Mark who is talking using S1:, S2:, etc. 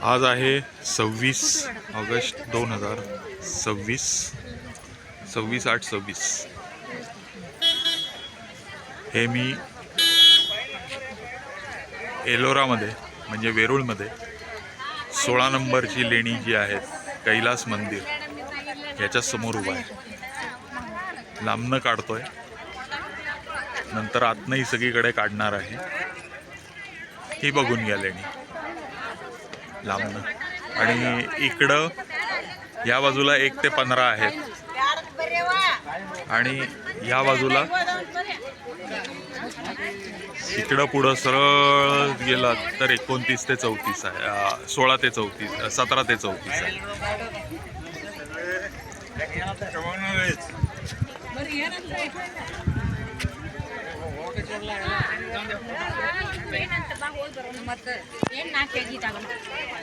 S1: आज आहे 26 ऑगस्ट 2026, 26/8/26. हे मी एलोरामध्ये म्हणजे वेरूळमध्ये 16 नंबरची लेणी जी आहे कैलास मंदिर याच्या समोर उभा आहे. लांबनं काढतोय, नंतर आतनंही सगळीकडे काढणार आहे. ही बघून घ्या लेणी लांबनं. आणि इकडं या बाजूला 1 ते 15 आहेत आणि या बाजूला इकडं पुढं सरळ गेला तर 29 ते 34 आहे, 16 ते 34, 17 ते 34 आहे.